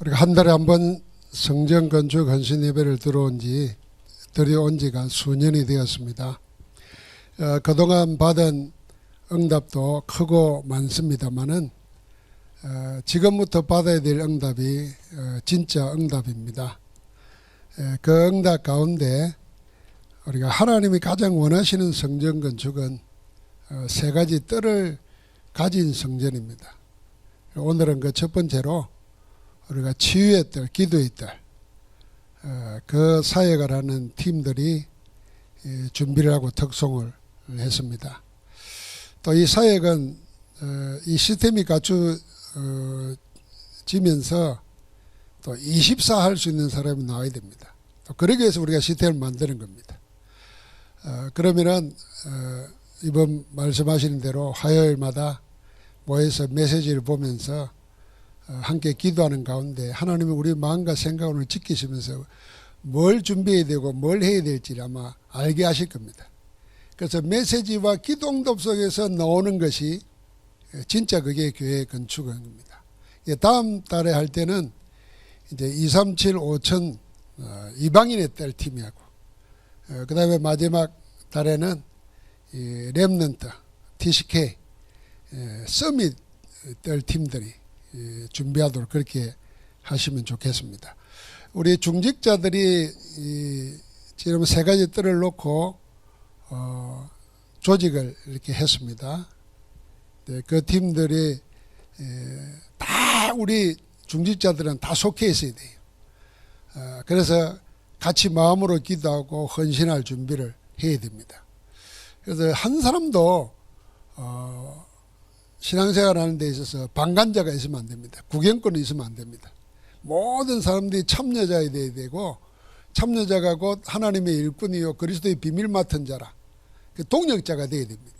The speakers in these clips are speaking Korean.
우리가 한 달에 한 번 성전 건축 헌신 예배를 드려온 지가 수년이 되었습니다. 그동안 받은 응답도 크고 많습니다만은 지금부터 받아야 될 응답이 진짜 응답입니다. 그 응답 가운데 우리가 하나님이 가장 원하시는 성전 건축은 세 가지 뜰을 가진 성전입니다. 오늘은 그 첫 번째로 우리가 치유의 뜰, 기도의 뜰, 그 사역을 하는 팀들이 준비를 하고 특송을 했습니다. 또 이 사역은 이 시스템이 갖추어지면서 또 24 할 수 있는 사람이 나와야 됩니다. 또 그러기 위해서 우리가 시스템을 만드는 겁니다. 그러면은 이번 말씀하시는 대로 화요일마다 모여서 메시지를 보면서 함께 기도하는 가운데 하나님이 우리 마음과 생각을 지키시면서 뭘 준비해야 되고 뭘 해야 될지 아마 알게 하실 겁니다. 그래서 메시지와 기도 응답 속에서 나오는 것이 진짜 그게 교회 건축인 겁니다. 다음 달에 할 때는 이제 237, 5000 이방인의 뜰 팀이하고 그 다음에 마지막 달에는 이 렘넌트, TCK, 서밋 뜰 팀들이 준비하도록 그렇게 하시면 좋겠습니다. 우리 중직자들이 지금 세 가지 뜰을 놓고 조직을 이렇게 했습니다. 그 팀들이 다 우리 중직자들은 다 속해 있어야 돼요. 그래서 같이 마음으로 기도하고 헌신할 준비를 해야 됩니다. 그래서 한 사람도 신앙생활 하는 데 있어서 방관자가 있으면 안 됩니다. 구경꾼이 있으면 안 됩니다. 모든 사람들이 참여자가 돼야 되고, 참여자가 곧 하나님의 일꾼이요 그리스도의 비밀 맡은 자라, 동역자가 돼야 됩니다.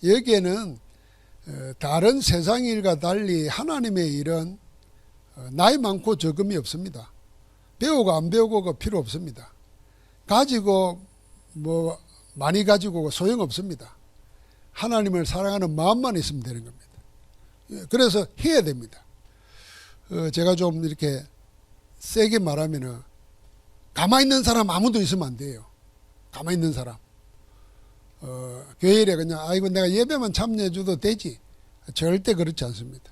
여기에는 다른 세상 일과 달리 하나님의 일은 나이 많고 적음이 없습니다. 배우고 안 배우고가 필요 없습니다. 가지고 뭐 많이 가지고 소용없습니다. 하나님을 사랑하는 마음만 있으면 되는 겁니다. 그래서 해야 됩니다. 제가 좀 이렇게 세게 말하면은 가만히 있는 사람 아무도 있으면 안 돼요. 가만히 있는 사람. 교회일에 그냥 아이고 내가 예배만 참여해줘도 되지. 절대 그렇지 않습니다.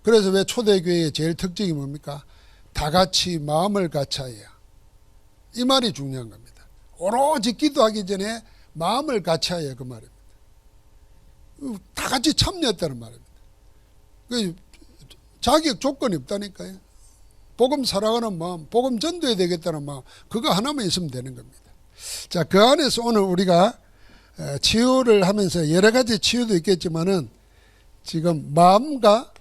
그래서 왜 초대교회의 제일 특징이 뭡니까? 다 같이 마음을 같이하여. 이 말이 중요한 겁니다. 오로지 기도하기 전에 마음을 같이하여 그 말입니다. 다 같이 참여했다는 말입니다. 자격 조건이 없다니까요. 복음 사랑하는 마음, 복음 전도해야 되겠다는 마음, 그거 하나만 있으면 되는 겁니다. 자, 그 안에서 오늘 우리가 치유를 하면서 여러 가지 치유도 있겠지만은 지금 마음과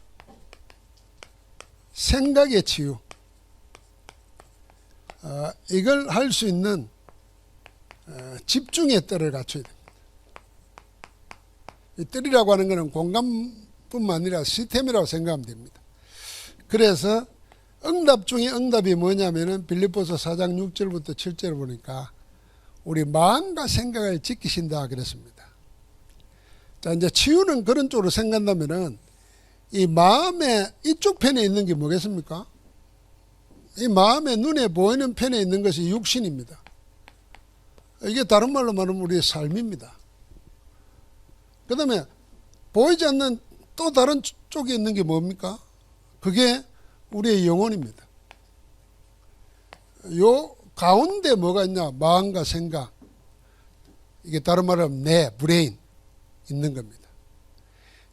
생각의 치유, 이걸 할 수 있는 집중의 뜰을 갖춰야 됩니다. 이 뜰이라고 하는 것은 공간뿐만 아니라 시스템이라고 생각하면 됩니다. 그래서 응답 중에 응답이 뭐냐면은 빌립보서 4장 6절부터 7절을 보니까 우리 마음과 생각을 지키신다 그랬습니다. 자, 이제 치유는 그런 쪽으로 생각한다면은 이 마음의 이쪽 편에 있는 게 뭐겠습니까? 이 마음의 눈에 보이는 편에 있는 것이 육신입니다. 이게 다른 말로 말하면 우리의 삶입니다. 그 다음에 보이지 않는 또 다른 쪽에 있는 게 뭡니까? 그게 우리의 영혼입니다. 요 가운데 뭐가 있냐? 마음과 생각. 이게 다른 말로 하면 내 브레인 있는 겁니다.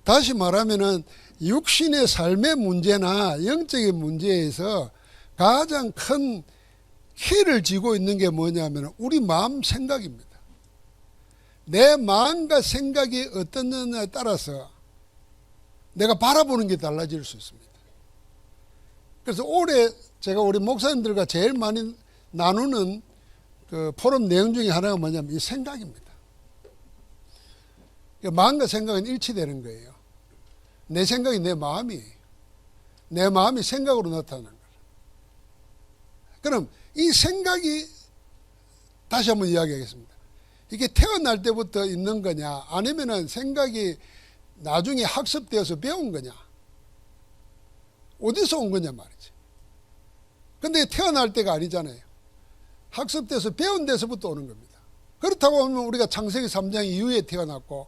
다시 말하면은 육신의 삶의 문제나 영적인 문제에서 가장 큰 키를 쥐고 있는 게 뭐냐면 우리 마음 생각입니다. 내 마음과 생각이 어떻느냐에 따라서 내가 바라보는 게 달라질 수 있습니다. 그래서 올해 제가 우리 목사님들과 제일 많이 나누는 그 포럼 내용 중에 하나가 뭐냐면 이 생각입니다. 마음과 생각은 일치되는 거예요. 내 생각이 내 마음이에요. 내 마음이 생각으로 나타나는 거예요. 그럼 이 생각이 다시 한번 이야기하겠습니다. 이게 태어날 때부터 있는 거냐 아니면은 생각이 나중에 학습되어서 배운 거냐. 어디서 온 거냐 말이지. 근데 태어날 때가 아니잖아요. 학습돼서 배운 데서부터 오는 겁니다. 그렇다고 하면 우리가 창세기 3장 이후에 태어났고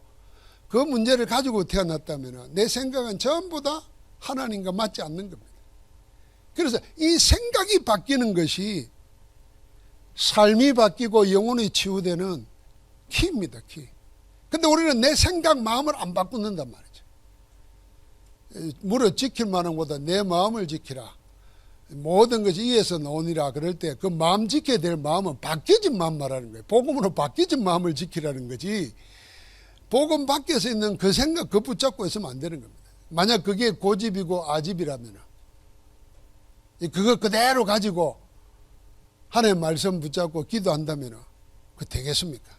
그 문제를 가지고 태어났다면 내 생각은 전부 다 하나님과 맞지 않는 겁니다. 그래서 이 생각이 바뀌는 것이 삶이 바뀌고 영혼이 치유되는 키입니다. 키. 근데 우리는 내 생각, 마음을 안 바꾸는단 말이죠. 물을 지킬 만한 보다 내 마음을 지키라. 모든 것이 이에서 나오니라. 그럴 때 그 마음 지켜야 될 마음은 바뀌어진 마음 말하는 거예요. 복음으로 바뀌어진 마음을 지키라는 거지. 복음 밖에서 있는 그 생각, 그 붙잡고 있으면 안 되는 겁니다. 만약 그게 고집이고 아집이라면 그거 그대로 가지고 하나님의 말씀 붙잡고 기도한다면 그 되겠습니까?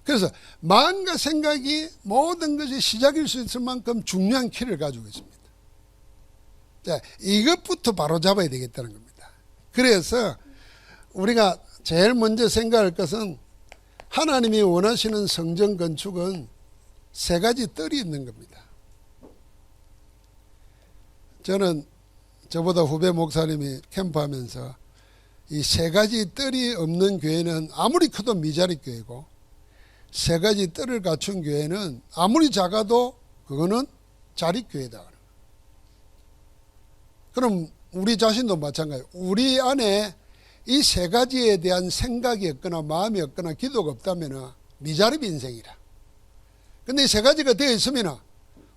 그래서 마음과 생각이 모든 것이 시작일 수 있을 만큼 중요한 키를 가지고 있습니다. 자, 이것부터 바로 잡아야 되겠다는 겁니다. 그래서 우리가 제일 먼저 생각할 것은 하나님이 원하시는 성전 건축은 세 가지 뜰이 있는 겁니다. 저는 저보다 후배 목사님이 캠프하면서 이 세 가지 뜰이 없는 교회는 아무리 커도 미자리 교회고 세 가지 뜰을 갖춘 교회는 아무리 작아도 그거는 자립교회다. 그럼 우리 자신도 마찬가지예요. 우리 안에 이 세 가지에 대한 생각이 없거나 마음이 없거나 기도가 없다면 미자립 인생이라. 근데 이 세 가지가 되어 있으면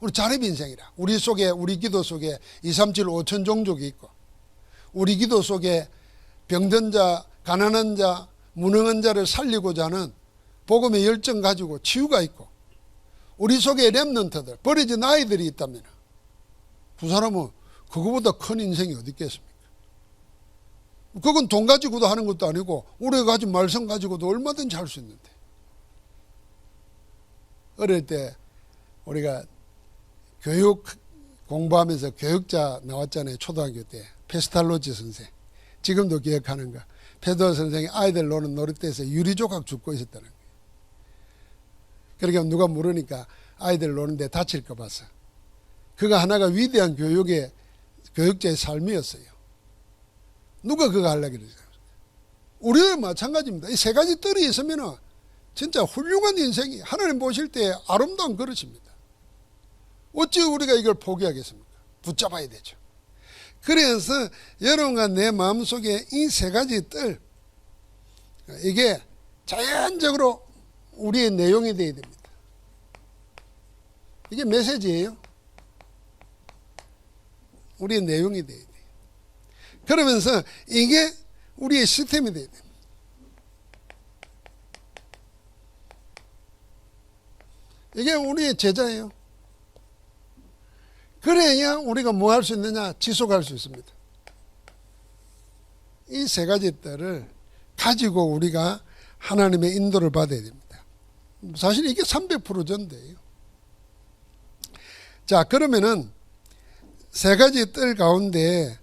우리 자립 인생이라. 우리 속에, 우리 기도 속에 237 5천 종족이 있고 우리 기도 속에 병든 자, 가난한 자, 무능한 자를 살리고자 하는 복음의 열정 가지고 치유가 있고 우리 속에 렘넌트들, 버려진 아이들이 있다면 그 사람은 그거보다 큰 인생이 어디 있겠습니까? 그건 돈 가지고도 하는 것도 아니고 오래 가진 말씀 가지고도 얼마든지 할 수 있는데. 어릴 때 우리가 교육 공부하면서 교육자 나왔잖아요. 초등학교 때 페스탈로치 선생. 지금도 기억하는가. 페도 선생이 아이들 노는 놀이터에서 유리조각 줍고 있었다는 거예요. 그러니까 누가 물으니까 아이들 노는데 다칠까 봐서. 그거 하나가 위대한 교육자의 삶이었어요. 누가 그거 하려고 그러죠? 우리도 마찬가지입니다. 이 세 가지 뜰이 있으면 진짜 훌륭한 인생이 하나님 보실 때 아름다운 그릇입니다. 어찌 우리가 이걸 포기하겠습니까? 붙잡아야 되죠. 그래서 여러분과 내 마음속에 이 세 가지 뜰, 이게 자연적으로 우리의 내용이 되어야 됩니다. 이게 메시지예요. 우리의 내용이 되어야 돼요. 그러면서 이게 우리의 시스템이 되어야 됩니다. 이게 우리의 제자예요. 그래야 우리가 뭐 할 수 있느냐? 지속할 수 있습니다. 이 세 가지 뜰을 가지고 우리가 하나님의 인도를 받아야 됩니다. 사실 이게 300% 전대예요. 자, 그러면은 세 가지 뜰 가운데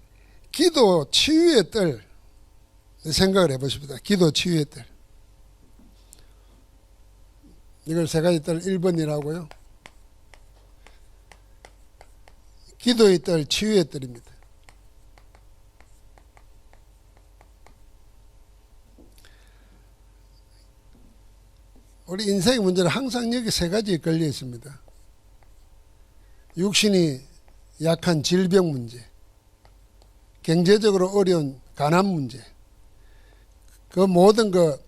기도 치유의 뜰 생각을 해보십니다. 기도 치유의 뜰. 이걸 세 가지 뜰 1번이라고요. 기도의 뜰, 치유의 뜰입니다. 우리 인생의 문제는 항상 여기 세 가지에 걸려 있습니다. 육신이 약한 질병 문제, 경제적으로 어려운 가난 문제, 그 모든 거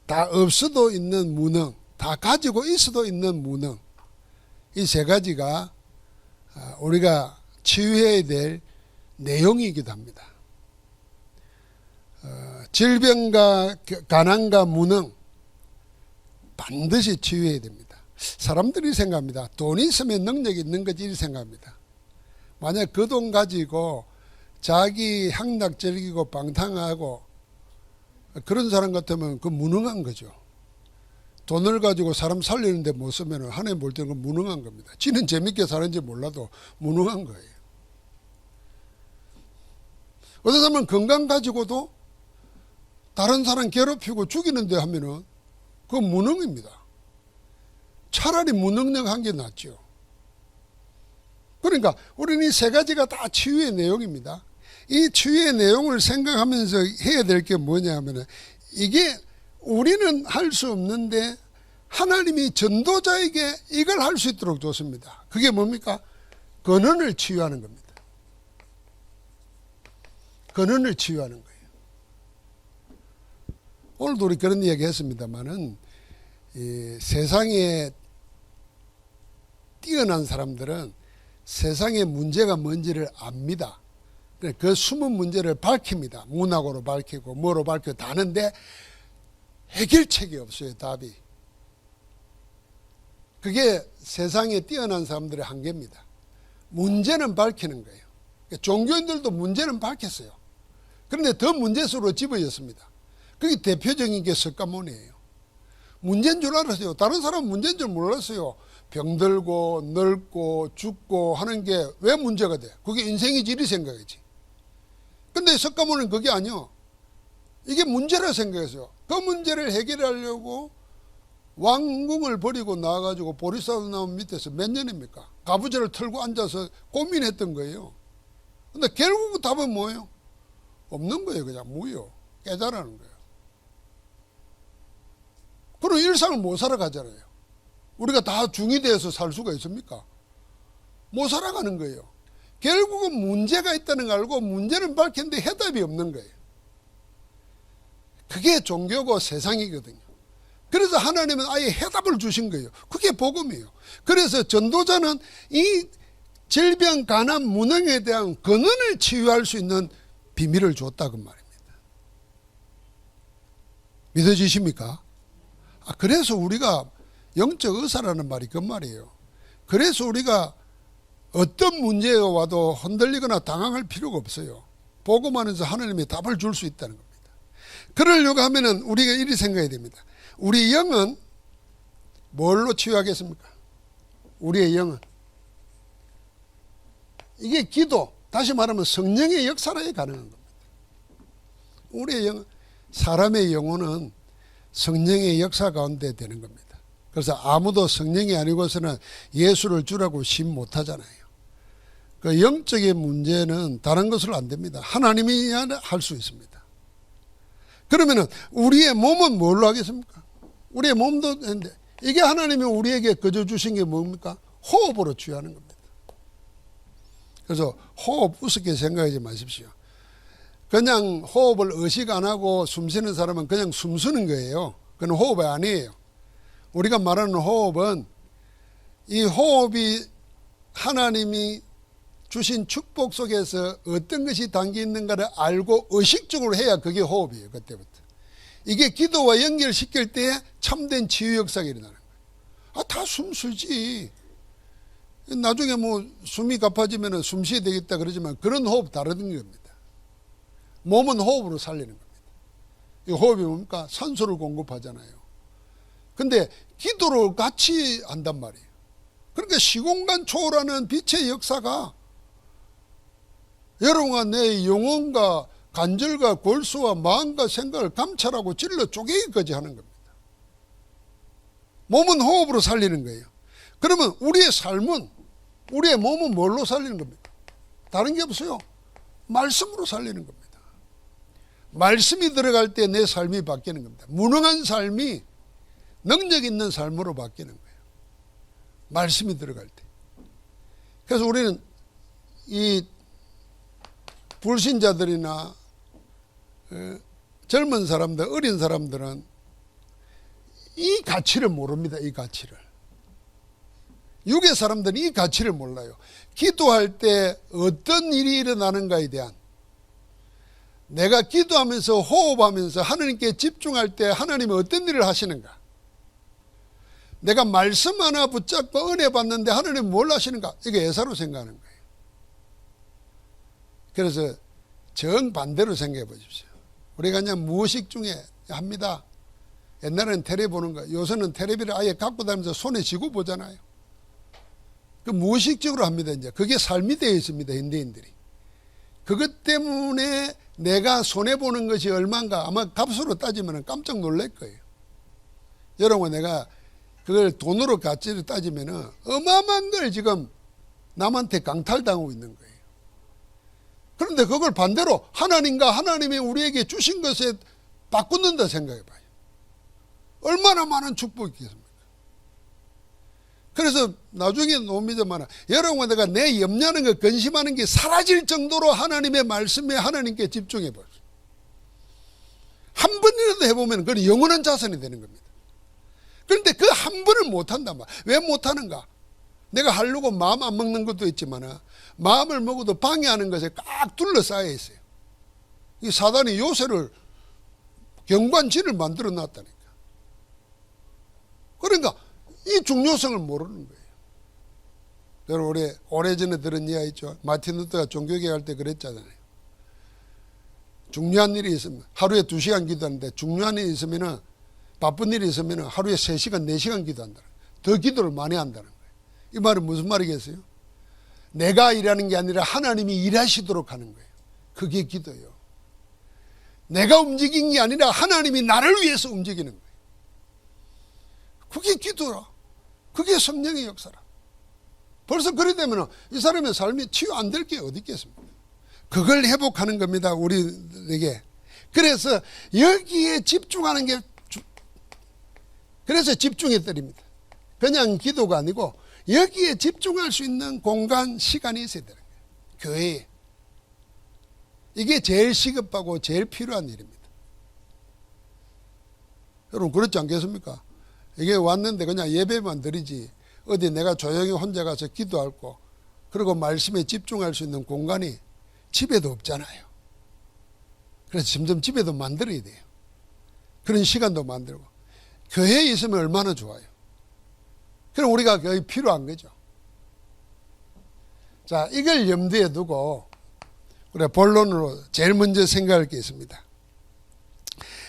다 없어도 있는 무능, 다 가지고 있어도 있는 무능, 이 세 가지가 우리가 치유해야 될 내용이기도 합니다. 질병과 가난과 무능 반드시 치유해야 됩니다. 사람들이 생각합니다. 돈이 있으면 능력이 있는 거지 이렇게 생각합니다. 만약 그 돈 가지고 자기 향락 즐기고 방탕하고 그런 사람 같으면 그 무능한 거죠. 돈을 가지고 사람 살리는데 못 쓰면 하나님 볼 때는 무능한 겁니다. 지는 재밌게 사는지 몰라도 무능한 거예요. 어떤 사람은 건강 가지고도 다른 사람 괴롭히고 죽이는데 하면은 그건 무능입니다. 차라리 무능력한 게 낫죠. 그러니까 우리는 이 세 가지가 다 치유의 내용입니다. 이 치유의 내용을 생각하면서 해야 될 게 뭐냐 하면은 이게 우리는 할 수 없는데 하나님이 전도자에게 이걸 할 수 있도록 줬습니다. 그게 뭡니까? 근원을 치유하는 겁니다. 근원을 치유하는 거예요. 오늘도 우리 그런 이야기 했습니다만은 이 세상에 뛰어난 사람들은 세상의 문제가 뭔지를 압니다. 그 숨은 문제를 밝힙니다. 문학으로 밝히고 뭐로 밝히고 다 하는데 해결책이 없어요. 답이. 그게 세상에 뛰어난 사람들의 한계입니다. 문제는 밝히는 거예요. 종교인들도 문제는 밝혔어요. 그런데 더 문제수로 집어졌습니다. 그게 대표적인 게 석가모니예요. 문제인 줄 알았어요. 다른 사람은 문제인 줄 몰랐어요. 병들고 늙고 죽고 하는 게 왜 문제가 돼? 그게 인생이지 이 생각이지. 근데 석가모니는 그게 아니요. 이게 문제라 생각했어요. 그 문제를 해결하려고 왕궁을 버리고 나와가지고 보리쌀 나무 밑에서 몇 년입니까? 가부좌를 털고 앉아서 고민했던 거예요. 근데 결국 답은 뭐예요? 없는 거예요. 그냥 무요. 깨달아는 거예요. 그럼 일상을 못 살아가잖아요. 우리가 다 중이 돼서 살 수가 있습니까? 못 살아가는 거예요. 결국은 문제가 있다는 걸 알고 문제는 밝혔는데 해답이 없는 거예요. 그게 종교고 세상이거든요. 그래서 하나님은 아예 해답을 주신 거예요. 그게 복음이에요. 그래서 전도자는 이 질병, 가난, 무능에 대한 근원을 치유할 수 있는 비밀을 줬다고 말입니다. 믿어지십니까? 그래서 우리가 영적 의사라는 말이 그 말이에요. 그래서 우리가 어떤 문제가 와도 흔들리거나 당황할 필요가 없어요. 복음 안에서 하나님이 답을 줄 수 있다는 겁니다. 그러려고 하면은 우리가 이리 생각해야 됩니다. 우리 영은 뭘로 치유하겠습니까? 우리의 영은. 이게 기도, 다시 말하면 성령의 역사라야 가능한 겁니다. 우리의 영, 사람의 영혼은 성령의 역사 가운데 되는 겁니다. 그래서 아무도 성령이 아니고서는 예수를 주라고 심 못하잖아요. 그 영적인 문제는 다른 것으로 안 됩니다. 하나님이 할 수 있습니다. 그러면은 우리의 몸은 뭘로 하겠습니까? 우리의 몸도 했는데 이게 하나님이 우리에게 거저 주신 게 뭡니까? 호흡으로 치유하는 겁니다. 그래서 호흡 우습게 생각하지 마십시오. 그냥 호흡을 의식 안 하고 숨 쉬는 사람은 그냥 숨 쉬는 거예요. 그건 호흡이 아니에요. 우리가 말하는 호흡은 이 호흡이 하나님이 주신 축복 속에서 어떤 것이 담겨 있는가를 알고 의식적으로 해야 그게 호흡이에요. 그때부터. 이게 기도와 연결시킬 때 참된 치유 역사가 일어나는 거예요. 다 숨 쉬지. 나중에 뭐 숨이 가빠지면 숨 쉬어야 되겠다 그러지만 그런 호흡 다른 겁니다. 몸은 호흡으로 살리는 겁니다. 이 호흡이 뭡니까? 산소를 공급하잖아요. 근데 기도를 같이 한단 말이에요. 그러니까 시공간 초월하는 빛의 역사가 여러분과 내 영혼과 관절과 골수와 마음과 생각을 감찰하고 찔러 쪼개기까지 하는 겁니다. 몸은 호흡으로 살리는 거예요. 그러면 우리의 삶은, 우리의 몸은 뭘로 살리는 겁니까? 다른 게 없어요. 말씀으로 살리는 겁니다. 말씀이 들어갈 때 내 삶이 바뀌는 겁니다. 무능한 삶이 능력 있는 삶으로 바뀌는 거예요. 말씀이 들어갈 때. 그래서 우리는 이 불신자들이나 젊은 사람들, 어린 사람들은 이 가치를 모릅니다. 이 가치를. 육의 사람들은 이 가치를 몰라요. 기도할 때 어떤 일이 일어나는가에 대한, 내가 기도하면서 호흡하면서 하나님께 집중할 때 하나님이 어떤 일을 하시는가, 내가 말씀 하나 붙잡고 은혜 받는데 하나님이 뭘 하시는가, 이게 예사로 생각하는 거예요. 그래서 정반대로 생각해 보십시오. 우리가 그냥 무의식 중에 합니다. 옛날에는 텔레비 보는 거, 요새는 텔레비를 아예 갖고 다니면서 손에 쥐고 보잖아요. 그 무의식적으로 합니다. 이제 그게 삶이 되어 있습니다. 현대인들이. 그것 때문에 내가 손해보는 것이 얼마인가, 아마 값으로 따지면 깜짝 놀랄 거예요. 여러분, 내가 그걸 돈으로 가치를 따지면 어마어마한 걸 지금 남한테 강탈당하고 있는 거예요. 그런데 그걸 반대로 하나님과 하나님이 우리에게 주신 것에 바꾼다 생각해 봐요. 얼마나 많은 축복이겠습니까? 그래서 나중에 놈이더만 여러분, 내가 내 염려하는 거, 근심하는 게 사라질 정도로 하나님의 말씀에 하나님께 집중해 보세요. 한 번이라도 해보면 그건 영원한 자산이 되는 겁니다. 그런데 그 한 번을 못한단 말이야. 왜 못하는가? 내가 하려고 마음 안 먹는 것도 있지만 마음을 먹어도 방해하는 것에 꽉 둘러싸여 있어요. 이 사단이 요새를 경관지를 만들어 놨다니까. 그러니까 이 중요성을 모르는 거예요. 여러분, 오래전에 들은 이야기 있죠. 마틴 루터가 종교개혁할 때 그랬잖아요. 중요한 일이 있으면 하루에 2시간 기도하는데, 중요한 일이 있으면, 바쁜 일이 있으면 하루에 3시간, 4시간 기도한다. 더 기도를 많이 한다는 거예요. 이 말은 무슨 말이겠어요? 내가 일하는 게 아니라 하나님이 일하시도록 하는 거예요. 그게 기도예요. 내가 움직인 게 아니라 하나님이 나를 위해서 움직이는 거예요. 그게 기도라. 그게 성령의 역사라. 벌써 그래 되면 이 사람의 삶이 치유 안 될 게 어디 있겠습니까? 그걸 회복하는 겁니다, 우리에게. 그래서 여기에 집중하는 게, 그래서 집중해 드립니다. 그냥 기도가 아니고 여기에 집중할 수 있는 공간, 시간이 있어야 되는 거예요. 교회에. 이게 제일 시급하고 제일 필요한 일입니다. 여러분, 그렇지 않겠습니까? 이게 왔는데 그냥 예배만 드리지, 어디 내가 조용히 혼자 가서 기도하고 그리고 말씀에 집중할 수 있는 공간이 집에도 없잖아요. 그래서 점점 집에도 만들어야 돼요. 그런 시간도 만들고. 교회에 있으면 얼마나 좋아요. 그럼 우리가 거의 필요한 거죠. 자, 이걸 염두에 두고 우리가 본론으로 제일 먼저 생각할 게 있습니다.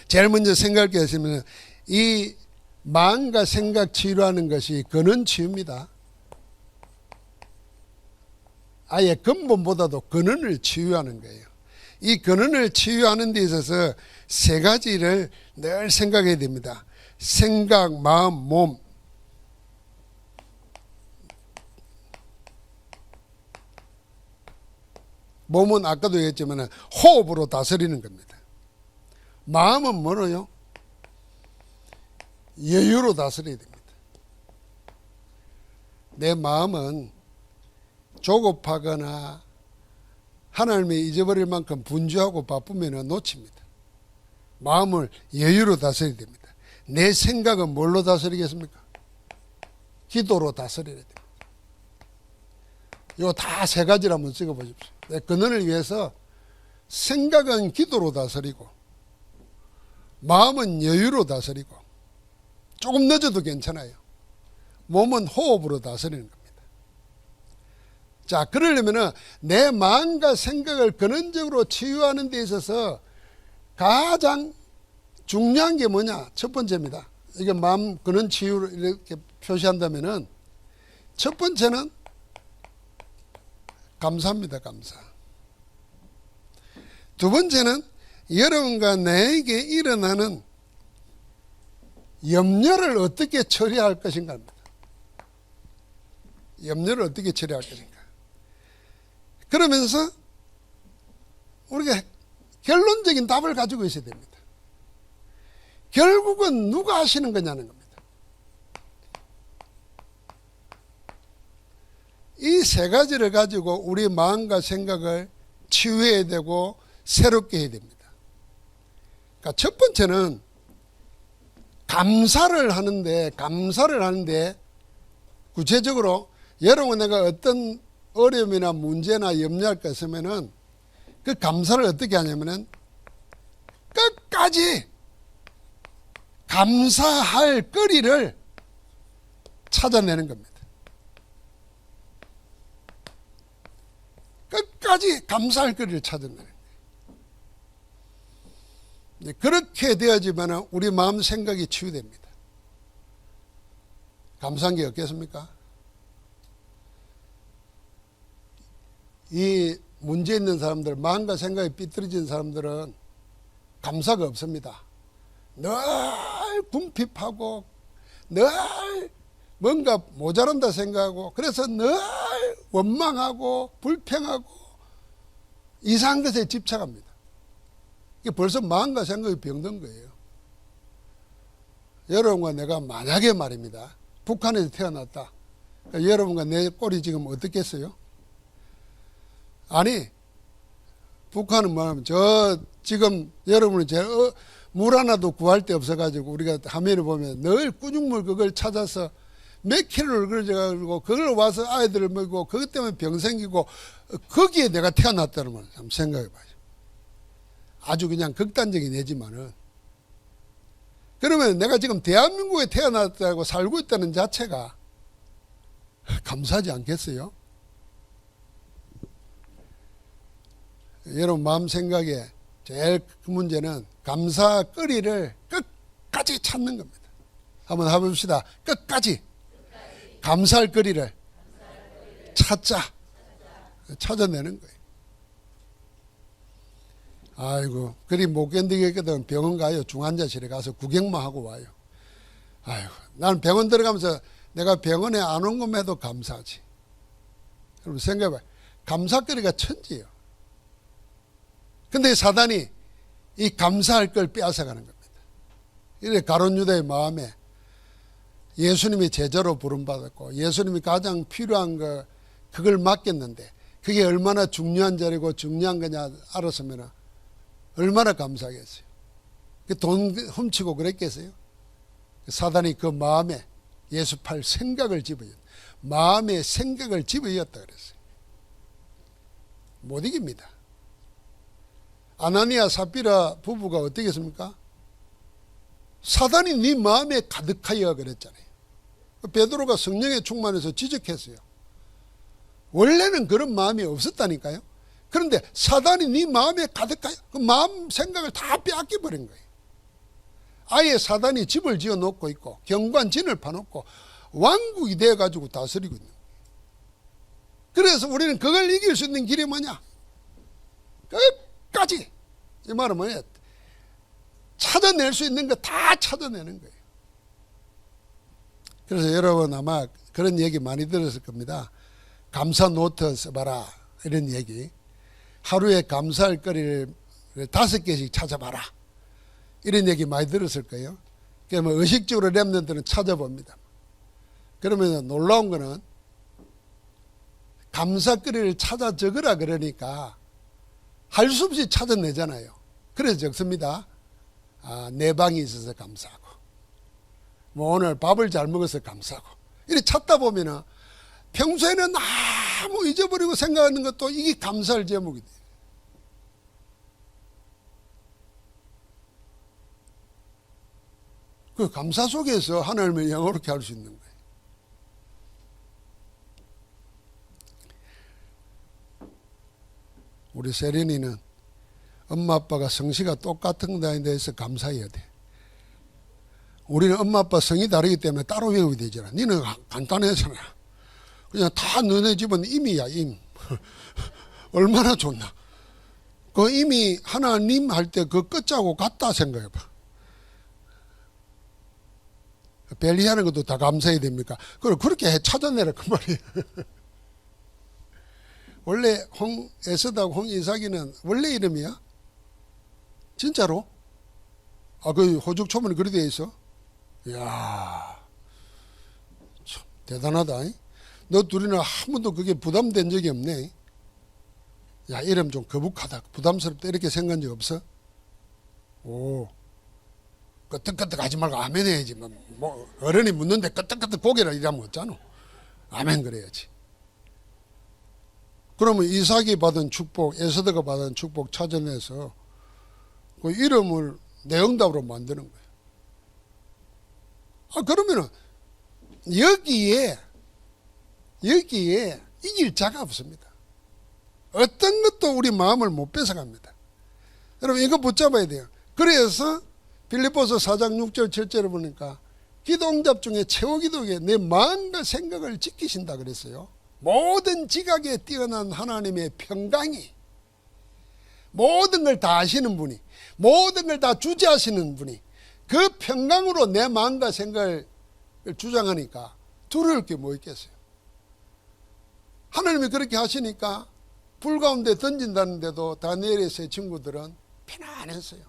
제일 먼저 생각할 게 있으면 이 마음과 생각 치유하는 것이 근원 치유입니다. 아예 근본보다도 근원을 치유하는 거예요. 이 근원을 치유하는 데 있어서 3가지를 늘 생각해야 됩니다. 생각, 마음, 몸. 몸은 아까도 얘기했지만 호흡으로 다스리는 겁니다. 마음은 뭐로요? 여유로 다스려야 됩니다. 내 마음은 조급하거나 하나님이 잊어버릴 만큼 분주하고 바쁘면 놓칩니다. 마음을 여유로 다스려야 됩니다. 내 생각은 뭘로 다스리겠습니까? 기도로 다스려야 됩니다. 이거 다 3가지를 한번 찍어보십시오. 내 근원을 위해서 생각은 기도로 다스리고, 마음은 여유로 다스리고, 조금 늦어도 괜찮아요. 몸은 호흡으로 다스리는 겁니다. 자, 그러려면 내 마음과 생각을 근원적으로 치유하는 데 있어서 가장 중요한 게 뭐냐? 첫 번째입니다. 이게 마음 근원 치유를 이렇게 표시한다면은 첫 번째는 감사입니다. 감사. 두 번째는 여러분과 나에게 일어나는 염려를 어떻게 처리할 것인가입니다. 염려를 어떻게 처리할 것인가. 그러면서 우리가 결론적인 답을 가지고 있어야 됩니다. 결국은 누가 하시는 거냐는 겁니다. 이 3가지를 가지고 우리 마음과 생각을 치유해야 되고 새롭게 해야 됩니다. 그러니까 첫 번째는 감사를 하는데 구체적으로 여러분, 내가 어떤 어려움이나 문제나 염려할 것 있으면은 그 감사를 어떻게 하냐면은 끝까지 감사할 거리를 찾아내는 겁니다. 끝까지 감사할 거리를 찾아내는 거예요. 그렇게 되어지면 우리 마음 생각이 치유됩니다. 감사한 게 없겠습니까? 이 문제 있는 사람들, 마음과 생각이 삐뚤어진 사람들은 감사가 없습니다. 늘 궁핍하고 늘 뭔가 모자란다 생각하고, 그래서 늘 원망하고 불평하고 이상한 것에 집착합니다. 이게 벌써 마음과 생각이 병든 거예요. 여러분과 내가 만약에 말입니다. 북한에서 태어났다. 그러니까 여러분과 내 꼴이 지금 어떻겠어요? 아니, 북한은 뭐냐면 지금 여러분은 물 하나도 구할 데 없어가지고 우리가 화면을 보면 늘 꾸중물 그걸 찾아서 몇 킬로를 걸어가지고 그걸 와서 아이들을 먹이고 그것 때문에 병 생기고 거기에 내가 태어났다는 걸 한번 생각해 봐요. 아주 그냥 극단적인 예지만은 그러면 내가 지금 대한민국에 태어났다고 살고 있다는 자체가 감사하지 않겠어요? 여러분 마음 생각에 제일 큰 문제는 감사거리를 끝까지 찾는 겁니다. 한번 해봅시다. 끝까지 감사할 거리를 찾아내는 거예요. 아이고, 그리 못 견디겠거든 병원 가요. 중환자실에 가서 구경만 하고 와요. 아이고, 나는 병원 들어가면서 내가 병원에 안 온 것만 해도 감사하지. 그럼 생각해봐요. 감사거리가 천지예요. 근데 사단이 이 감사할 걸 빼앗아가는 겁니다. 이래 가룟 유다의 마음에 예수님이 제자로 부름받았고 예수님이 가장 필요한 그걸 맡겼는데 그게 얼마나 중요한 자리고 중요한 거냐 알았으면 얼마나 감사하겠어요. 돈 훔치고 그랬겠어요? 사단이 그 마음에 예수 팔 생각을 집어였다. 마음의 생각을 집어였다 그랬어요. 못 이깁니다. 아나니아 삽비라 부부가 어떻게 했습니까? 사단이 네 마음에 가득하여 그랬잖아요. 베드로가 성령에 충만해서 지적했어요. 원래는 그런 마음이 없었다니까요. 그런데 사단이 네 마음에 가득하여 그 마음 생각을 다 빼앗겨버린 거예요. 아예 사단이 집을 지어 놓고 있고 경관진을 파놓고 왕국이 되어가지고 다스리고 있는 거예요. 그래서 우리는 그걸 이길 수 있는 길이 뭐냐? 끝까지 이 말은 뭐냐? 찾아낼 수 있는 거 다 찾아내는 거예요. 그래서 여러분 아마 그런 얘기 많이 들었을 겁니다. 감사 노트 써봐라 이런 얘기. 하루에 감사할 거리를 5개씩 찾아봐라 이런 얘기 많이 들었을 거예요. 그러면 의식적으로 렘넌트는 찾아봅니다. 그러면 놀라운 거는 감사거리를 찾아 적으라 그러니까 할 수 없이 찾아내잖아요. 그래서 적습니다. 내 방이 있어서 감사하고 뭐 오늘 밥을 잘 먹어서 감사하고 이렇게 찾다 보면은 평소에는 아무 잊어버리고 생각하는 것도 이게 감사할 제목이 돼요. 그 감사 속에서 하나님을 영화롭게 할 수 있는 거예요. 우리 세린이는 엄마 아빠가 성씨가 똑같은 거에 대해서 감사해야 돼. 우리는 엄마 아빠 성이 다르기 때문에 따로 외우게 되잖아. 니는 간단하잖아. 그냥 다 너네 집은 임이야, 임. 얼마나 좋나. 그 임이 하나님 할 때 그 끝자고 같다 생각해봐. 벨리하는 것도 다 감사해야 됩니까? 그걸 그렇게 찾아내라 그 말이에요. 원래 에스더하고 홍이삭이는 원래 이름이야? 진짜로? 그 호적 초문에 그리 되어 있어? 이야, 참 대단하다. 너 둘이는 한 번도 그게 부담된 적이 없네. 야, 이름 좀 거북하다, 부담스럽다 이렇게 생각한 적 없어? 오, 끄떡끄떡 하지 말고 아멘 해야지. 뭐 어른이 묻는데 끄떡끄떡 고개라 이러면 어쩌노? 아멘 그래야지. 그러면 이삭이 받은 축복, 에스더가 받은 축복 찾아내서 그 이름을 내 응답으로 만드는 거예요. 그러면은 여기에 이길 자가 없습니다. 어떤 것도 우리 마음을 못 뺏어갑니다. 여러분 이거 붙잡아야 돼요. 그래서 빌립보서 4장 6절 7절을 보니까 기도응답 중에 최후 기도에 내 마음과 생각을 지키신다 그랬어요. 모든 지각에 뛰어난 하나님의 평강이 모든 걸 다 아시는 분이 모든 걸 다 주재하시는 분이 그 평강으로 내 마음과 생각을 주장하니까 두려울 게 뭐 있겠어요. 하나님이 그렇게 하시니까 불 가운데 던진다는데도 다니엘의 세 친구들은 편안했어요.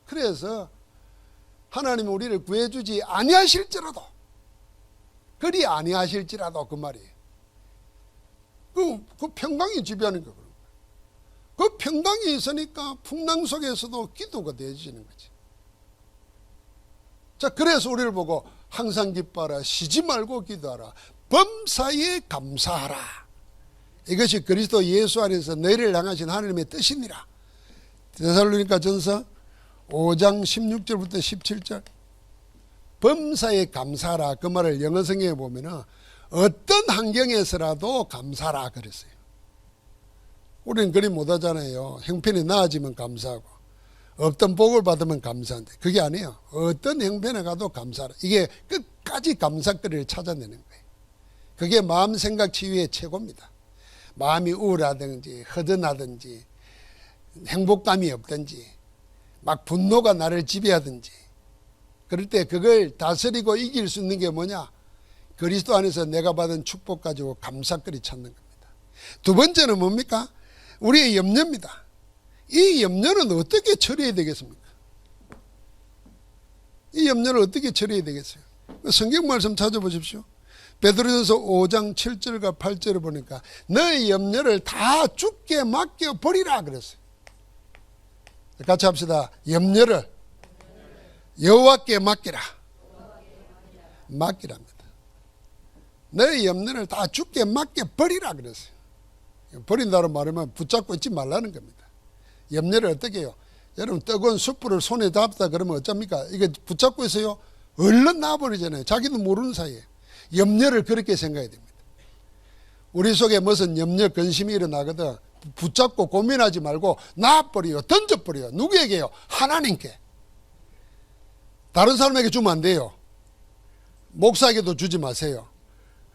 그래서 하나님이 우리를 구해주지 아니하실지라도, 그리 아니하실지라도 그 말이에요. 그 평강이 지배하는 거예요. 그 평강이 있으니까 풍랑 속에서도 기도가 되어지는 거지. 자, 그래서 우리를 보고 항상 기뻐하라, 쉬지 말고 기도하라, 범사에 감사하라. 이것이 그리스도 예수 안에서 너희를 향하신 하나님의 뜻이니라. 데살로니가 전서 5장 16절부터 17절. 범사에 감사하라, 그 말을 영어 성경에 보면은 어떤 환경에서라도 감사하라 그랬어요. 우리는 그리 못하잖아요. 형편이 나아지면 감사하고 없던 복을 받으면 감사한데, 그게 아니에요. 어떤 형편에 가도 감사하라. 이게 끝까지 감사거리를 찾아내는 거예요. 그게 마음 생각 치유의 최고입니다. 마음이 우울하든지 허전하든지 행복감이 없든지 막 분노가 나를 지배하든지 그럴 때 그걸 다스리고 이길 수 있는 게 뭐냐? 그리스도 안에서 내가 받은 축복 가지고 감사거리 찾는 겁니다. 두 번째는 뭡니까? 우리의 염려입니다. 이 염려는 어떻게 처리해야 되겠습니까? 이 염려를 어떻게 처리해야 되겠어요? 성경 말씀 찾아보십시오. 베드로전서 5장 7절과 8절을 보니까 너의 염려를 다 주께 맡겨 버리라 그랬어요. 같이 합시다. 염려를 여호와께 맡기라. 맡기랍니다. 너의 염려를 다 주께 맡겨 버리라 그랬어요. 버린다고 말하면 붙잡고 있지 말라는 겁니다. 염려를 어떻게 해요? 여러분 뜨거운 숯불을 손에 잡다 그러면 어쩝니까? 이게 붙잡고 있어요. 얼른 놔버리잖아요. 자기도 모르는 사이에. 염려를 그렇게 생각해야 됩니다. 우리 속에 무슨 염려 근심이 일어나거든 붙잡고 고민하지 말고 놔버려요. 던져버려요. 누구에게요? 하나님께. 다른 사람에게 주면 안 돼요. 목사에게도 주지 마세요.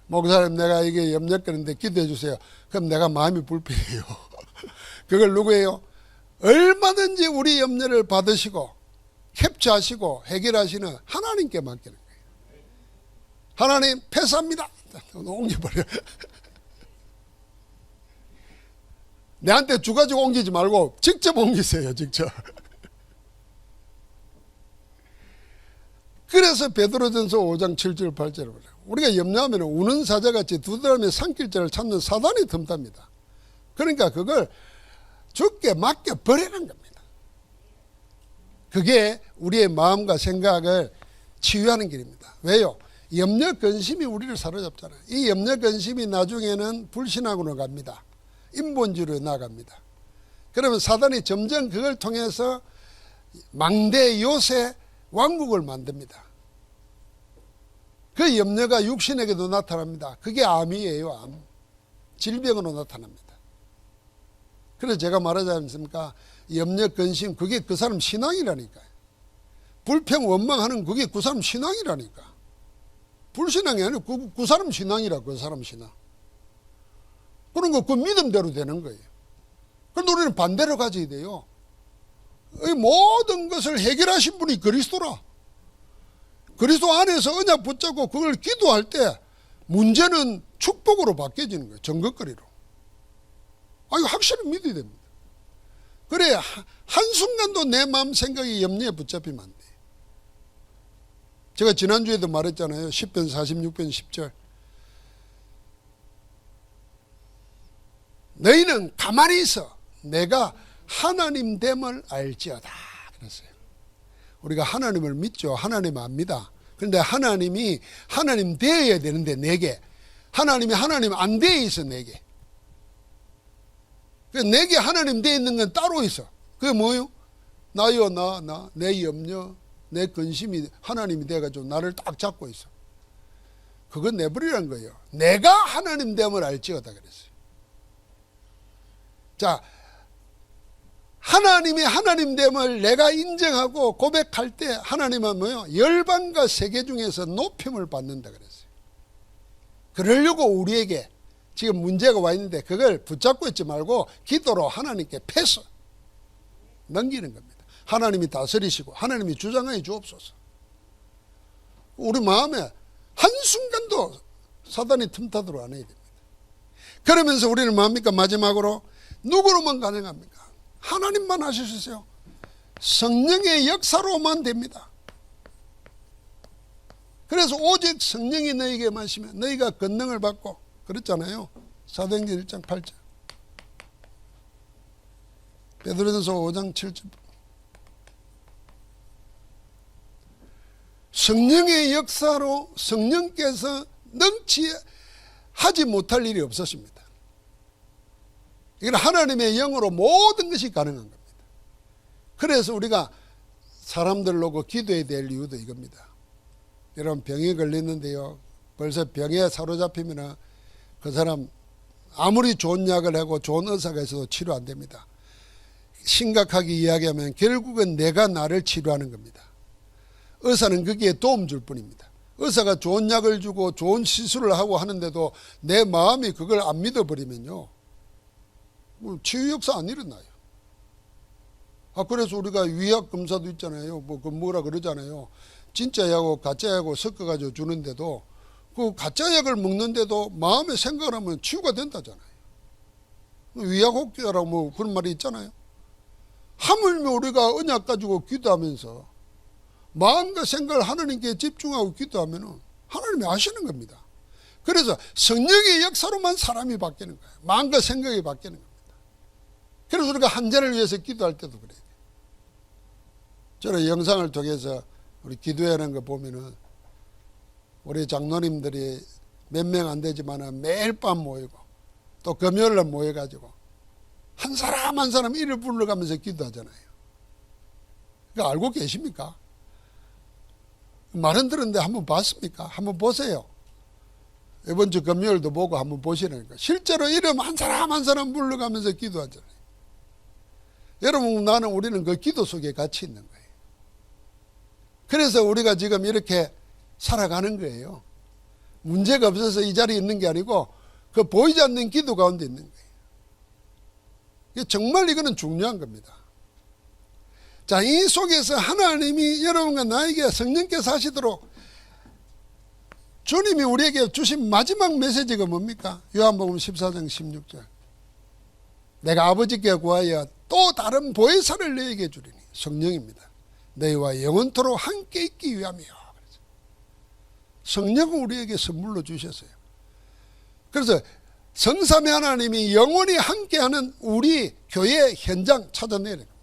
목사님 내가 이게 염려거리인데 기도해 주세요. 그럼 내가 마음이 불편해요. 그걸 누구예요? 얼마든지 우리 염려를 받으시고 캡처하시고 해결하시는 하나님께 맡기는 거예요. 하나님 패스합니다. 옮겨버려. 내한테 주가지고 옮기지 말고 직접 옮기세요. 직접. 그래서 베드로전서 5장 7절 8절을 보래요. 우리가 염려하면 우는 사자같이 두 사람의 산길자를 찾는 사단이 틈탑니다. 그러니까 그걸 주께 맡겨버리는 겁니다. 그게 우리의 마음과 생각을 치유하는 길입니다. 왜요? 염려 근심이 우리를 사로잡잖아요. 이 염려 근심이 나중에는 불신앙으로 갑니다. 인본주의로 나갑니다. 그러면 사단이 점점 그걸 통해서 망대 요새 왕국을 만듭니다. 그 염려가 육신에게도 나타납니다. 그게 암이에요. 암. 질병으로 나타납니다. 그래서 제가 말하지 않습니까? 염려 근심 그게 그 사람 신앙이라니까요. 불평 원망하는 그게 그 사람 신앙이라니까. 불신앙이 아니고 그 사람 신앙이라. 그 사람 신앙. 그런 거 그 믿음대로 되는 거예요. 그런데 우리는 반대로 가져야 돼요. 이 모든 것을 해결하신 분이 그리스도라. 그리스도 안에서 언약 붙잡고 그걸 기도할 때 문제는 축복으로 바뀌어지는 거예요. 정것거리로. 아, 이거 확실히 믿어야 됩니다. 그래 한순간도 내 마음 생각이 염려에 붙잡히면 안 돼. 제가 지난주에도 말했잖아요. 10편 46편 10절. 너희는 가만히 있어. 내가 하나님 됨을 알지어다. 그랬어요. 우리가 하나님을 믿죠. 하나님 압니다. 그런데 하나님이 하나님 되어야 되는데 내게. 하나님이 하나님 안 되어 있어 내게. 내게 하나님 되어 있는 건 따로 있어. 그게 뭐예요? 나요 나 내 염려 내 근심이 하나님이 돼가지고 나를 딱 잡고 있어. 그건 내버리라는 거예요. 내가 하나님 됨을 알지어다 그랬어요. 자, 하나님이 하나님됨을 내가 인정하고 고백할 때 하나님은 뭐요? 열방과 세계 중에서 높임을 받는다 그랬어요. 그러려고 우리에게 지금 문제가 와 있는데 그걸 붙잡고 있지 말고 기도로 하나님께 패스 넘기는 겁니다. 하나님이 다스리시고 하나님이 주장하여 주옵소서. 우리 마음에 한순간도 사단이 틈타도록 안 해야 됩니다. 그러면서 우리는 뭡니까? 마지막으로 누구로만 가능합니까? 하나님만 하실 수 있어요. 성령의 역사로만 됩니다. 그래서 오직 성령이 너희에게 마시면 너희가 권능을 받고, 그랬잖아요. 사도행전 1장 8절, 베드로전서 5장 7절. 성령의 역사로 성령께서 능치하지 못할 일이 없었습니다. 이건 하나님의 영으로 모든 것이 가능한 겁니다. 그래서 우리가 사람들로 기도해야 될 이유도 이겁니다. 여러분, 병에 걸렸는데요, 벌써 병에 사로잡히면 그 사람 아무리 좋은 약을 하고 좋은 의사가 있어도 치료 안 됩니다. 심각하게 이야기하면 결국은 내가 나를 치료하는 겁니다. 의사는 거기에 도움 줄 뿐입니다. 의사가 좋은 약을 주고 좋은 시술을 하고 하는데도 내 마음이 그걸 안 믿어버리면요, 치유 역사 안 일어나요. 그래서 우리가 위약 검사도 있잖아요. 뭐라 그러잖아요. 진짜 약하고 가짜 약하고 섞어가지고 주는데도 그 가짜 약을 먹는데도 마음에 생각을 하면 치유가 된다잖아요. 위약혹자라고 그런 말이 있잖아요. 하물며 우리가 언약 가지고 기도하면서 마음과 생각을 하나님께 집중하고 기도하면 하나님이 아시는 겁니다. 그래서 성령의 역사로만 사람이 바뀌는 거예요. 마음과 생각이 바뀌는 겁니다. 그래서 우리가 한자를 위해서 기도할 때도 그래요. 저는 영상을 통해서 우리 기도하는 거 보면은 우리 장로님들이 몇 명 안 되지만 매일 밤 모이고 또 금요일날 모여가지고 한 사람 한 사람 이를 불러가면서 기도하잖아요. 그거 알고 계십니까? 말은 들었는데 한번 봤습니까? 한번 보세요. 이번 주 금요일도 보고 한번 보시라니까. 실제로 이름 한 사람 한 사람 불러가면서 기도하잖아요. 여러분, 우리는 그 기도 속에 같이 있는 거예요. 그래서 우리가 지금 이렇게 살아가는 거예요. 문제가 없어서 이 자리에 있는 게 아니고 그 보이지 않는 기도 가운데 있는 거예요. 정말 이거는 중요한 겁니다. 자, 이 속에서 하나님이 여러분과 나에게 성령께서 하시도록 주님이 우리에게 주신 마지막 메시지가 뭡니까? 요한복음 14장 16절. 내가 아버지께 구하여 또 다른 보혜사를 너희에게 주리니 성령입니다. 너희와 영원토록 함께 있기 위함이요. 성령은 우리에게 선물로 주셨어요. 그래서 성삼위 하나님이 영원히 함께하는 우리 교회 현장 찾아내는 겁니다.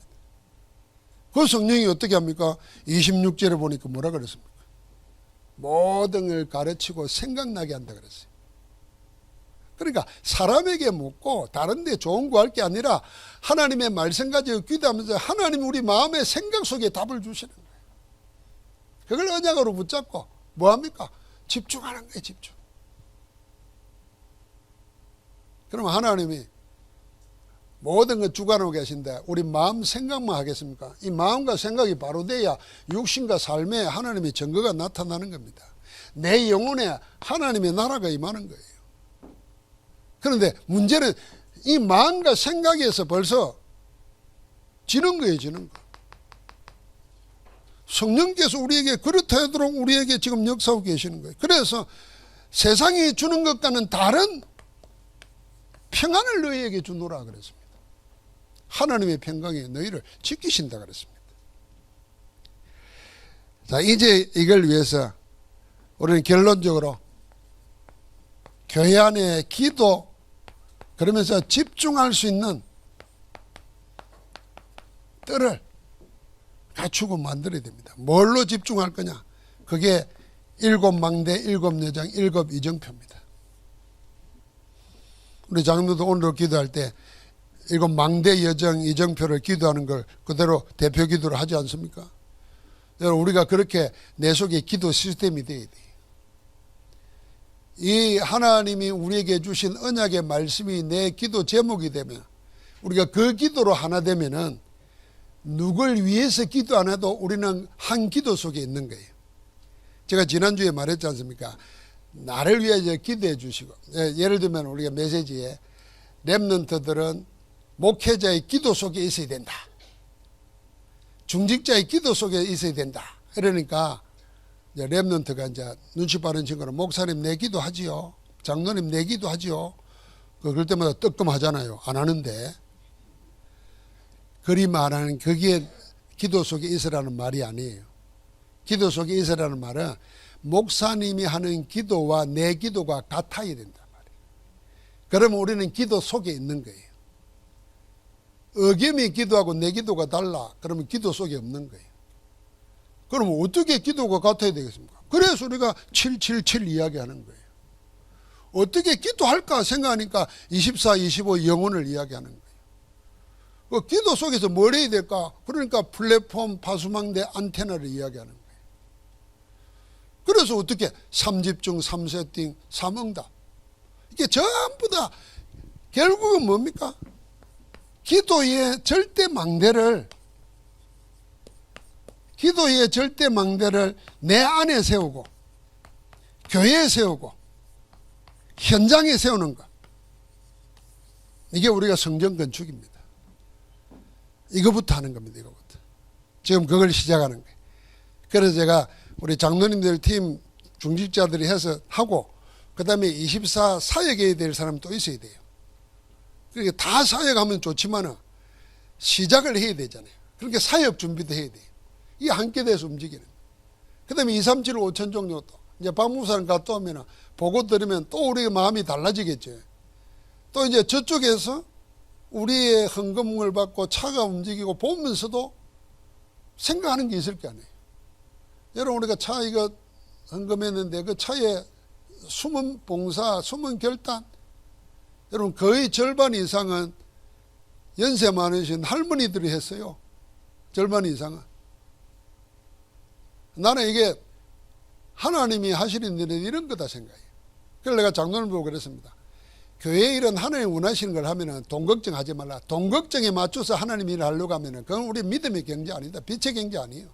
그 성령이 어떻게 합니까? 26절에 보니까 뭐라 그랬습니까? 모든 걸 가르치고 생각나게 한다 그랬어요. 그러니까 사람에게 묻고 다른 데 좋은 거 할 게 아니라 하나님의 말씀 가지고 기도하면서 하나님이 우리 마음의 생각 속에 답을 주시는 거예요. 그걸 언약으로 붙잡고 뭐합니까? 집중하는 거예요. 집중. 그러면 하나님이 모든 걸 주관하고 계신데 우리 마음 생각만 하겠습니까? 이 마음과 생각이 바로 돼야 육신과 삶에 하나님의 증거가 나타나는 겁니다. 내 영혼에 하나님의 나라가 임하는 거예요. 그런데 문제는 이 마음과 생각에서 벌써 지는 거예요. 지는 거. 성령께서 우리에게 그렇다 하도록 우리에게 지금 역사하고 계시는 거예요. 그래서 세상이 주는 것과는 다른 평안을 너희에게 주노라 그랬습니다. 하나님의 평강이 너희를 지키신다 그랬습니다. 자, 이제 이걸 위해서 우리는 결론적으로 교회 안에 기도, 그러면서 집중할 수 있는 뜰을 갖추고 만들어야 됩니다. 뭘로 집중할 거냐? 그게 7망대, 7여정, 7이정표입니다. 우리 장로도 오늘 기도할 때 7망대, 여정, 이정표를 기도하는 걸 그대로 대표 기도를 하지 않습니까? 여러분, 우리가 그렇게 내 속에 기도 시스템이 돼야 돼요. 이 하나님이 우리에게 주신 언약의 말씀이 내 기도 제목이 되면 우리가 그 기도로 하나 되면은 누굴 위해서 기도 안 해도 우리는 한 기도 속에 있는 거예요. 제가 지난주에 말했지 않습니까? 나를 위해 기도해 주시고, 예를 들면 우리가 메시지에 렘넌트들은 목회자의 기도 속에 있어야 된다. 중직자의 기도 속에 있어야 된다. 그러니까 이제 렘넌트가 이제 눈치 빠른 친구는 목사님 내 기도하지요. 장로님 내 기도하지요. 그럴 때마다 뜨끔하잖아요. 안 하는데. 그리 말하는 거기에 기도 속에 있으라는 말이 아니에요. 기도 속에 있으라는 말은 목사님이 하는 기도와 내 기도가 같아야 된단 말이에요. 그러면 우리는 기도 속에 있는 거예요. 어겸이 기도하고 내 기도가 달라. 그러면 기도 속에 없는 거예요. 그럼 어떻게 기도가 같아야 되겠습니까? 그래서 우리가 777 이야기하는 거예요. 어떻게 기도할까 생각하니까 24, 25 영혼을 이야기하는 거예요. 그 기도 속에서 뭘 해야 될까? 그러니까 플랫폼, 파수망대, 안테나를 이야기하는 거예요. 그래서 어떻게 3집중, 3세팅, 3응답. 이게 전부 다 결국은 뭡니까? 기도의 절대 망대를 내 안에 세우고 교회에 세우고 현장에 세우는 것. 이게 우리가 성전 건축입니다. 이거부터 하는 겁니다. 이거부터. 지금 그걸 시작하는 거예요. 그래서 제가 우리 장로님들 팀 중직자들이 해서 하고 그 다음에 24 사역해야 될 사람이 또 있어야 돼요. 그러니까 다 사역하면 좋지만은 시작을 해야 되잖아요. 그러니까 사역 준비도 해야 돼요. 이게 함께 돼서 움직이는. 그 다음에 2, 3, 7, 5천 정도 또 이제 박무사님 갔다 오면 보고 들으면 또 우리의 마음이 달라지겠죠. 또 이제 저쪽에서 우리의 헌금을 받고 차가 움직이고 보면서도 생각하는 게 있을 거 아니에요. 여러분 우리가 차 이거 헌금했는데 그 차에 숨은 봉사, 숨은 결단, 여러분 거의 절반 이상은 연세 많으신 할머니들이 했어요. 절반 이상은. 나는 이게 하나님이 하시는 일은 이런 거다 생각해요. 그래서 내가 장로를 보고 그랬습니다. 교회 일은 하나님 원하시는 걸 하면은 돈 걱정하지 말라. 돈 걱정에 맞춰서 하나님 일을 하려고 하면은 그건 우리 믿음의 경제 아니다. 빛의 경제 아니에요.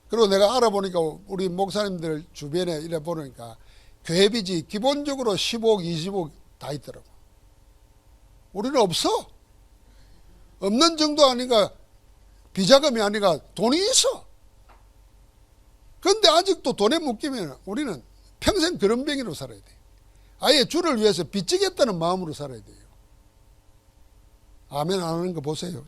그리고 내가 알아보니까 우리 목사님들 주변에 이래 보니까 교회 빚이 기본적으로 15억, 20억 다 있더라고. 우리는 없어. 없는 정도 아니가 비자금이 아니가 돈이 있어. 그런데 아직도 돈에 묶이면 우리는 평생 그런 병이로 살아야 돼요. 아예 주를 위해서 빚지겠다는 마음으로 살아야 돼요. 아멘 안 하는 거 보세요.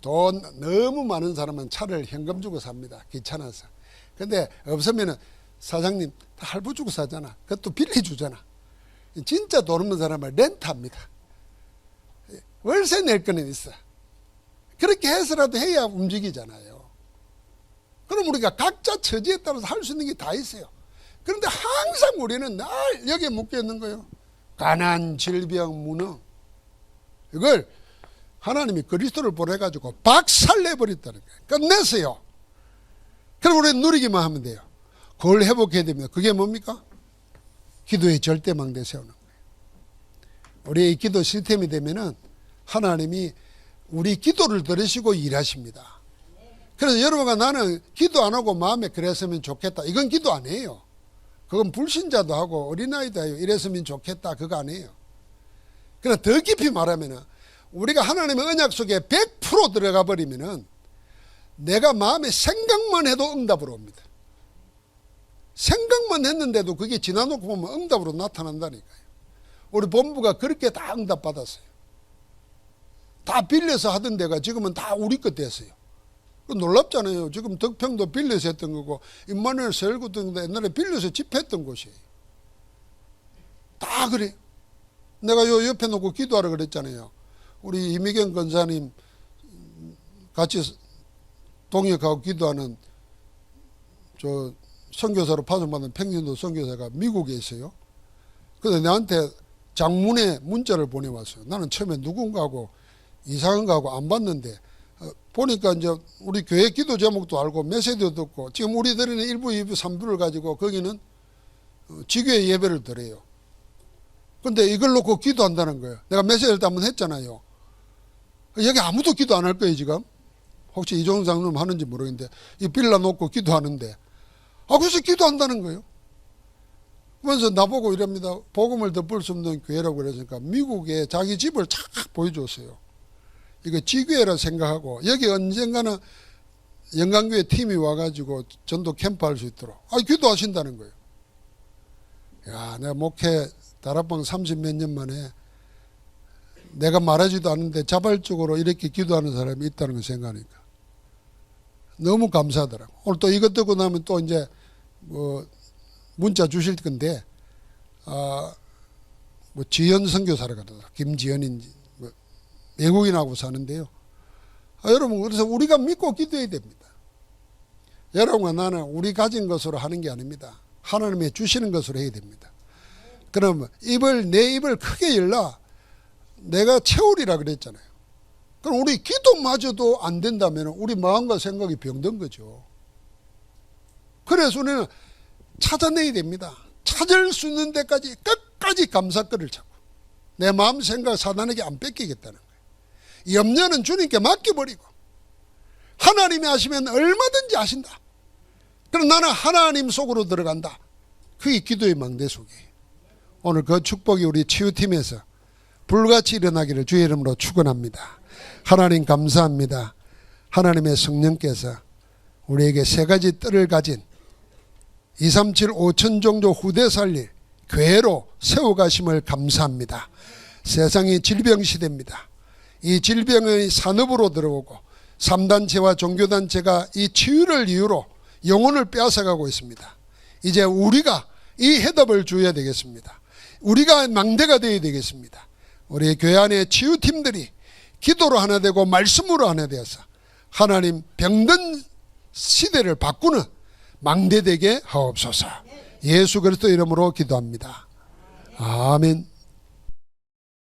돈 너무 많은 사람은 차를 현금 주고 삽니다. 귀찮아서. 근데 없으면 사장님 다 할부 주고 사잖아. 그것도 빌려주잖아. 진짜 돈 없는 사람은 렌트합니다. 월세 낼 거는 있어. 그렇게 해서라도 해야 움직이잖아요. 그럼 우리가 각자 처지에 따라서 할 수 있는 게 다 있어요. 그런데 항상 우리는 늘 여기에 묶여 있는 거예요. 가난, 질병, 무능. 이걸 하나님이 그리스도를 보내가지고 박살내버렸다는 거예요. 끝냈어요. 그럼 우리는 누리기만 하면 돼요. 그걸 회복해야 됩니다. 그게 뭡니까? 기도의 절대망대 세우는 거예요. 우리의 기도 시스템이 되면은 하나님이 우리 기도를 들으시고 일하십니다. 그래서 여러분과 나는 기도 안 하고 마음에 그랬으면 좋겠다. 이건 기도 아니에요. 그건 불신자도 하고 어린아이도 해요. 이랬으면 좋겠다. 그거 아니에요. 그러나 더 깊이 말하면은 우리가 하나님의 언약 속에 100% 들어가 버리면은 내가 마음에 생각만 해도 응답으로 옵니다. 생각만 했는데도 그게 지나놓고 보면 응답으로 나타난다니까요. 우리 본부가 그렇게 다 응답 받았어요. 다 빌려서 하던 데가 지금은 다 우리 것 됐어요. 놀랍잖아요. 지금 덕평도 빌려서 했던 거고 임마누엘 서울구도 옛날에 빌려서 집회했던 곳이에요. 다 그래. 내가 요 옆에 놓고 기도하라 그랬잖아요. 우리 이미경 권사님 같이 동역하고 기도하는 저 선교사로 파송받은 평신도 선교사가 미국에 있어요. 그래서 나한테 장문의 문자를 보내왔어요. 나는 처음에 누군가하고 이상한 거하고 안 봤는데 보니까 이제 우리 교회 기도 제목도 알고 메시지도 듣고 지금 우리들은 1부, 2부, 3부를 가지고 거기는 지교회 예배를 드려요. 근데 이걸 놓고 기도한다는 거예요. 내가 메시지를 한번 했잖아요. 여기 아무도 기도 안 할 거예요 지금. 혹시 이종성 장로님 하는지 모르겠는데 이 빌라 놓고 기도하는데 그래서 기도한다는 거예요. 그러면서 나보고 이럽니다. 복음을 덮을 수 없는 교회라고 그랬으니까 미국에 자기 집을 착 보여줬어요. 이거 지교회라 생각하고 여기 언젠가는 영광교회 팀이 와가지고 전도 캠프 할 수 있도록 기도하신다는 거예요. 야, 내가 목회 다락방 30몇 년 만에 내가 말하지도 않는데 자발적으로 이렇게 기도하는 사람이 있다는 걸 생각하니까 너무 감사하더라고. 오늘 또 이것 듣고 나면 또 이제 뭐 문자 주실 건데, 뭐 지연 선교사를 가더라. 김지연인지 뭐 외국인하고 사는데요. 여러분, 그래서 우리가 믿고 기도해야 됩니다. 여러분과 나는 우리 가진 것으로 하는 게 아닙니다. 하나님의 주시는 것으로 해야 됩니다. 그럼 내 입을 크게 열라 내가 채우리라 그랬잖아요. 그럼 우리 기도마저도 안 된다면 우리 마음과 생각이 병든 거죠. 그래서 우리는 찾아내야 됩니다. 찾을 수 있는 데까지 끝까지 감사거리를 찾고 내 마음 생각 사단에게 안 뺏기겠다는 거예요. 염려는 주님께 맡겨버리고 하나님이 하시면 얼마든지 하신다. 그럼 나는 하나님 속으로 들어간다. 그게 기도의 망대 속이에요. 오늘 그 축복이 우리 치유팀에서 불같이 일어나기를 주의 이름으로 축원합니다. 하나님 감사합니다. 하나님의 성령께서 우리에게 세 가지 뜰을 가진 237 5천 종족 후대 살릴 교회로 세워가심을 감사합니다. 세상이 질병 시대입니다. 이 질병의 산업으로 들어오고 3단체와 종교단체가 이 치유를 이유로 영혼을 빼앗아가고 있습니다. 이제 우리가 이 해답을 줘야 되겠습니다. 우리가 망대가 되어야 되겠습니다. 우리 교회 안에 치유팀들이 기도로 하나 되고 말씀으로 하나 되어서 하나님 병든 시대를 바꾸는 망대되게 하옵소서. 예수 그리스도 이름으로 기도합니다. 아멘.